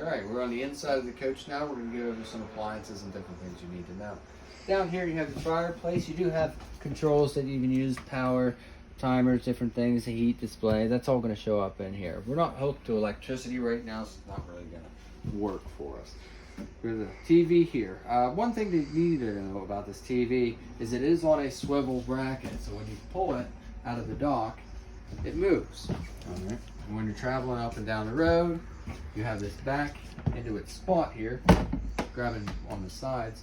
Alright, we're on the inside of the coach now. We're going to go over some appliances and different things you need to know. Down here you have the fireplace. You do have controls that you can use, power, timers, different things, the heat display. That's all going to show up in here. We're not hooked to electricity right now, so it's not really going to work for us. There's a TV here. One thing that you need to know about this TV is it is on a swivel bracket, so when you pull it out of the dock, it moves. Alright. And when you're traveling up and down the road, you have this back into its spot here, grabbing on the sides.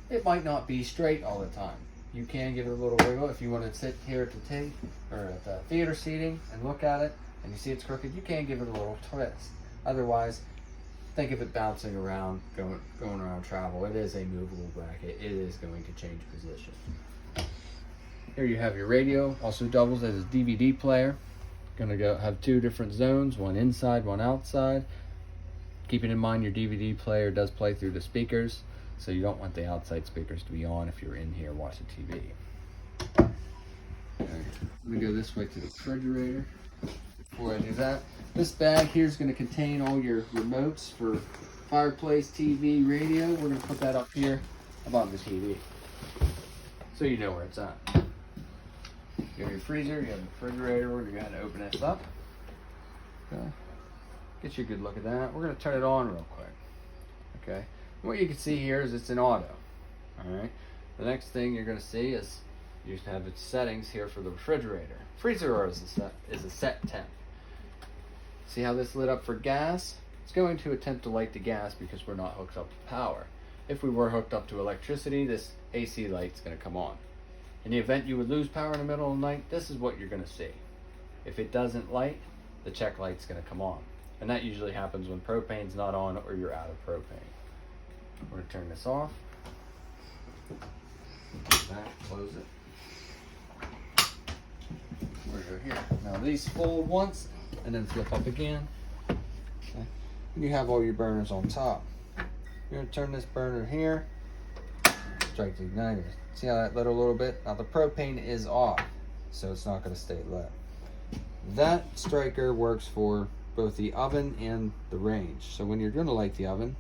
It might not be straight all the time. You can give it a little wiggle if you want to sit here at the tape or at the theater seating and look at it and you see it's crooked. You can give it a little twist. Otherwise, think of it bouncing around, going around travel. It is a movable bracket. It is going to change position. Here you have your radio, also doubles as a DVD player. Gonna have two different zones, one inside, one outside. Keeping in mind your DVD player does play through the speakers, so you don't want the outside speakers to be on if you're in here watching TV. Okay. Let me go this way to the refrigerator. Before I do that, this bag here is going to contain all your remotes for fireplace, TV, radio. We're going to put that up here above the TV, so you know where it's at. You have your freezer, you have the refrigerator. We're going to go ahead and open this up. Okay. Get you a good look at that. We're going to turn it on real quick. Okay. What you can see here is it's in auto. Alright. The next thing you're going to see is you have its settings here for the refrigerator. Freezer is a set temp. See how this lit up for gas? It's going to attempt to light the gas because we're not hooked up to power. If we were hooked up to electricity, this AC light's going to come on. In the event you would lose power in the middle of the night, this is what you're going to see. If it doesn't light, the check light's going to come on. And that usually happens when propane's not on or you're out of propane. We're going to turn this off. Back, close it. We're going to go here. Now these fold once and then flip up again. Okay. And you have all your burners on top. You're going to turn this burner here. Strike the igniter. See how that lit a little bit? Now the propane is off, so it's not going to stay lit. That striker works for both the oven and the range. So when you're going to light the oven,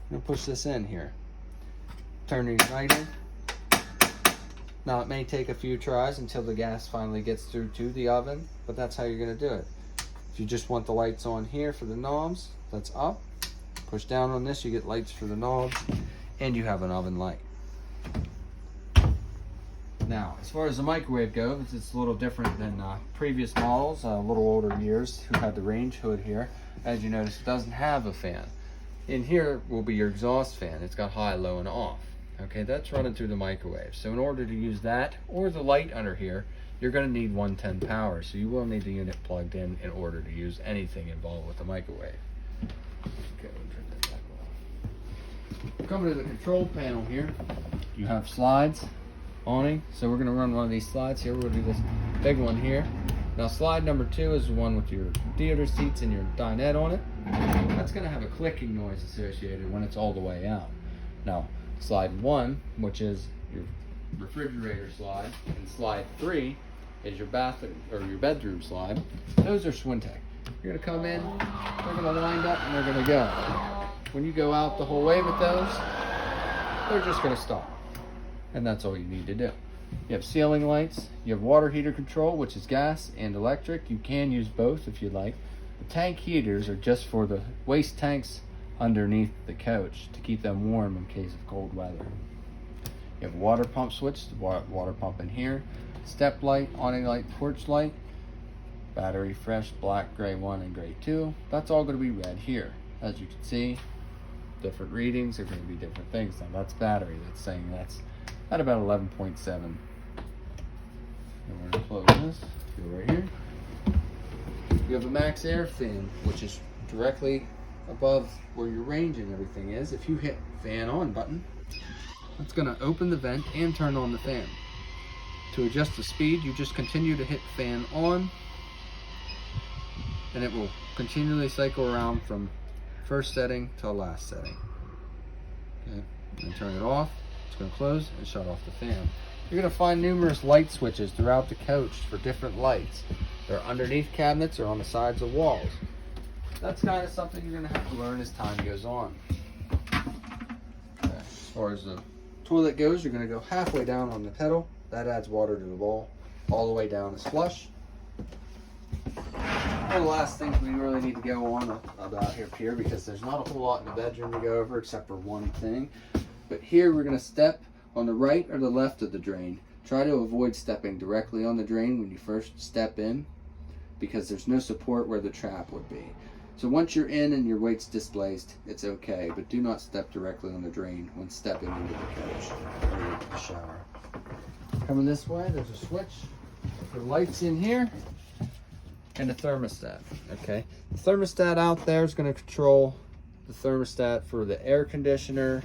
you're going to push this in here. Turn the igniter. Now it may take a few tries until the gas finally gets through to the oven, but that's how you're going to do it. If you just want the lights on here for the knobs, that's up. Push down on this, you get lights for the knobs, and you have an oven light. Now, as far as the microwave goes, it's a little different than previous models, a little older years, who had the range hood here. As you notice, it doesn't have a fan. In here will be your exhaust fan. It's got high, low, and off. Okay, that's running through the microwave. So in order to use that, or the light under here, you're going to need 110 power. So you will need the unit plugged in order to use anything involved with the microwave. Okay, we'll turn that back on. Coming to the control panel here, you have slides. Awning. So we're going to run one of these slides here. We're going to do this big one here. Now slide number 2 is the one with your theater seats and your dinette on it. That's going to have a clicking noise associated when it's all the way out. Now slide 1, which is your refrigerator slide, and slide 3 is your bathroom or your bedroom slide. Those are Schwintek. You're going to come in, they're going to wind up, and they're going to go. When you go out the whole way with those, they're just going to stop. And that's all you need to do. You have ceiling lights, you have water heater control, which is gas and electric. You can use both if you like. The tank heaters are just for the waste tanks underneath the coach to keep them warm in case of cold weather. You have a water pump switch, water pump in here, step light, awning light, porch light, battery fresh, black, gray 1, and gray 2. That's all going to be red here. As you can see, different readings are going to be different things. Now that's battery, that's saying that's at about 11.7. And we're going to close this. Go right here. You have a max air fan, which is directly above where your range and everything is. If you hit fan on button, it's going to open the vent and turn on the fan. To adjust the speed, you just continue to hit fan on, and it will continually cycle around from first setting to last setting. Okay, and turn it off. It's going to close and shut off the fan. You're going to find numerous light switches throughout the coach for different lights. They're underneath cabinets or on the sides of walls. that's kind of something you're gonna have to learn as time goes on. Okay. As far as the toilet goes, you're gonna go halfway down on the pedal. That adds water to the bowl. All the way down is flush. One of the last things we really need to go on about here, because there's not a whole lot in the bedroom to go over except for one thing. But here we're gonna step on the right or the left of the drain. Try to avoid stepping directly on the drain when you first step in, because there's no support where the trap would be. So once you're in and your weight's displaced, it's okay, but do not step directly on the drain when stepping into the couch or the shower. Coming this way, there's a switch for lights in here and a thermostat. Okay, the thermostat out there is going to control the thermostat for the air conditioner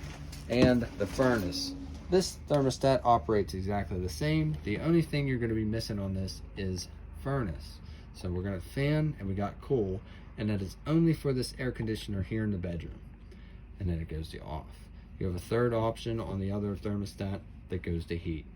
and the furnace. This thermostat operates exactly the same. The only thing you're going to be missing on this is furnace. So we're going to fan and we got cool, and that is only for this air conditioner here in the bedroom. And then it goes to off. You have a third option on the other thermostat that goes to heat.